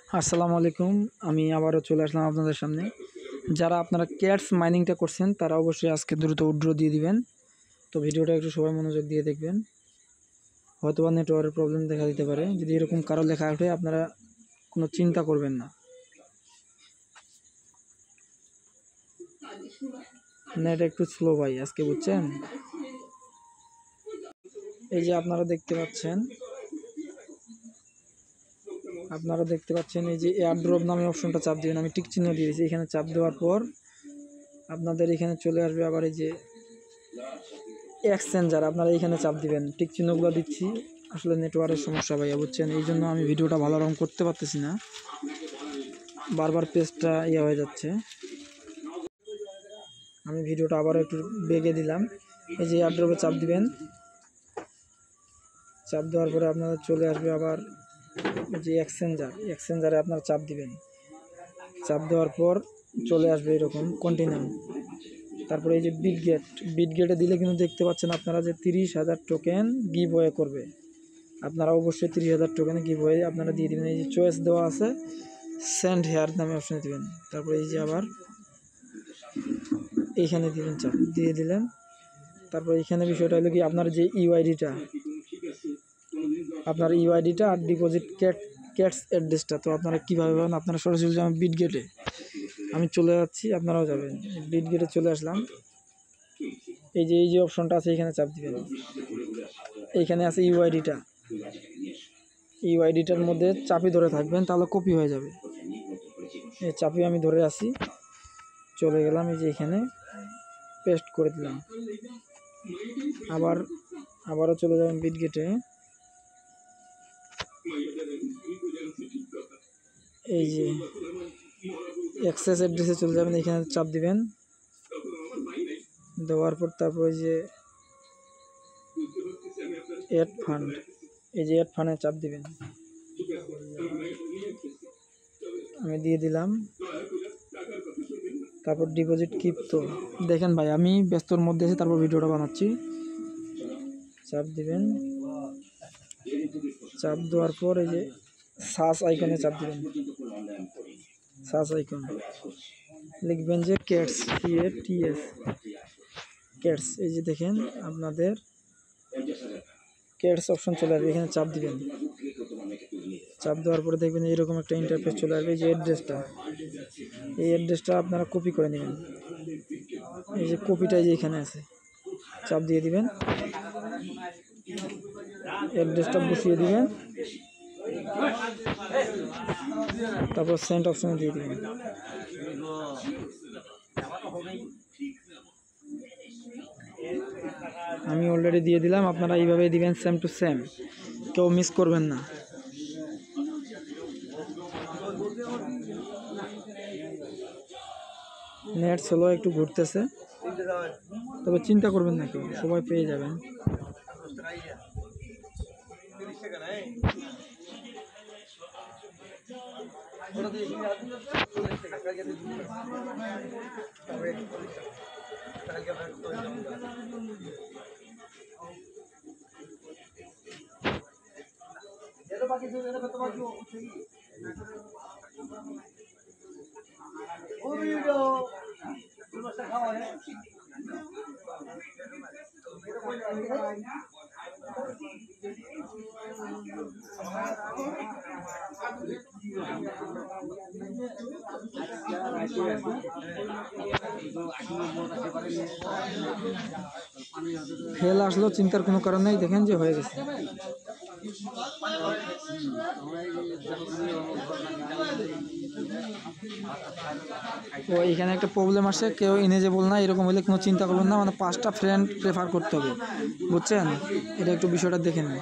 আসসালামু আলাইকুম। আমি আবারও চলে আসলাম আপনাদের সামনে। যারা আপনারা ক্যাটস মাইনিংটা করছেন তারা অবশ্যই আজকে দ্রুত উইথড্র দিয়ে দিবেন। তো ভিডিওটা একটু সবাই মনোযোগ দিয়ে দেখবেন। হয়তোবা নেটওয়ার্কের প্রবলেম দেখা দিতে পারে। যদি এরকম কারো লেখা ওঠে আপনারা কোনো চিন্তা করবেন না। নেট একটু স্লো ভাই আজকে, বুঝছেন। এই যে আপনারা দেখতে পাচ্ছেন এই যে এয়ারড্রপ নামে অপশনটা চাপ দিবেন। আমি টিক চিহ্ন দিয়েছি, এখানে চাপ দেওয়ার পর আপনাদের এখানে চলে আসবে আবার এই যে এক্সচেঞ্জার, আপনারা এইখানে চাপ দিবেন। টিক চিহ্নগুলো দিচ্ছি, আসলে নেটওয়ার্কের সমস্যা ভাইয়া, বুঝছেন। এই জন্য আমি ভিডিওটা ভালো রকম করতে পারতেছি না, বারবার পেজটা হয়ে যাচ্ছে। আমি ভিডিওটা আবার একটু বেগে দিলাম। এই যে এয়ারড্রপে চাপ দিবেন, চাপ দেওয়ার পরে আপনাদের চলে আসবে আবার যে এক্সচেঞ্জারে আপনারা চাপ দিবেন। চাপ দেওয়ার পর চলে আসবে এরকম কন্টিনিউ। তারপরে এই যে বিটগেটে দিলে কিন্তু দেখতে পাচ্ছেন আপনারা যে 30,000 টোকেন গিভ ওয়ে করবে। আপনারা অবশ্যই 30,000 টোকেন গিভ ওয়ে আপনারা দিয়ে দেবেন। এই যে চয়েস দেওয়া আছে, সেন্ড হেয়ার নামে অপশানে দেবেন। তারপরে এই যে আবার এইখানে দিবেন, চাপ দিয়ে দিলেন। তারপর এখানে বিষয়টা হলো কি, আপনার যে ইউআইডিটা আর ডিপোজিট ক্যাটস অ্যাড্রেসটা, তো আপনারা কীভাবে পাবেন? আপনারা সরাসরি যাবেন বিটগেটে। আমি চলে যাচ্ছি, আপনারাও যাবেন। বিটগেটে চলে আসলাম। এই যে অপশনটা আছে এখানে চাপ দিবেন। এইখানে আছে ইউআইডিটার মধ্যে চাপি ধরে থাকবেন, তাহলে কপি হয়ে যাবে। এই চাপি আমি ধরে আছি, চলে গেলাম। এই যে এখানে পেস্ট করে দিলাম। আবারও চলে যাবেন বিটগেটে। এই যে অ্যাক্সেস অ্যাড্রেসে চলে যাবেন, এখানে চাপ দিবেন। দেওয়ার পর তারপরে যে অ্যাড ফান্ড, এই যে অ্যাড ফান্ডে চাপ দিবেন। আমি দিয়ে দিলাম। তারপর ডিপোজিট তো দেখেন ভাই, আমি ব্যস্তর মধ্যে আছি, তারপর ভিডিওটা বানাচ্ছি। চাপ দিবেন। চাপ দেওয়ার পর এই যে সার্চ আইকনে চাপ দিবেন। সার্চ আইকন লিখবেন যে ক্যাটস, ক্যাটস। এই যে দেখেন আপনাদের ক্যাটস অপশন চলে আসবে, এখানে চাপ দিবেন। চাপ দেওয়ার পরে দেখবেন এরকম একটা ইন্টারফেস চলে আসবে। এই যে এই অ্যাড্রেসটা আপনারা কপি করে নেবেন। এই যে কপিটা যে এখানে আছে, চাপ দিয়ে দিবেন। অ্যাড্রেসটা বসিয়ে দিবেন, তারপর সেন্ড অপশনে দিয়ে দিবেন। আমি অলরেডি দিয়ে দিলাম, আপনারা এইভাবেই দিবেন, সেম টু সেম, কেউ মিস করবেন না। নেট স্লো একটু ঘুরতেছে, তবে চিন্তা করবেন না, কেউ সবাই পেয়ে যাবেন। ফেল আসলো, চিন্তার কোনো কারণ নেই, দেখেন যে হয়ে গেছে। ও এখানে একটা প্রবলেম আসে, কেউ ইনেজেবল না, এরকম হলে কোনো চিন্তা করবেন না। মানে 5টা ফ্রেন্ড প্রেফার করতে হবে, বুঝছেন। এটা একটু বিষয়টা দেখে নিন।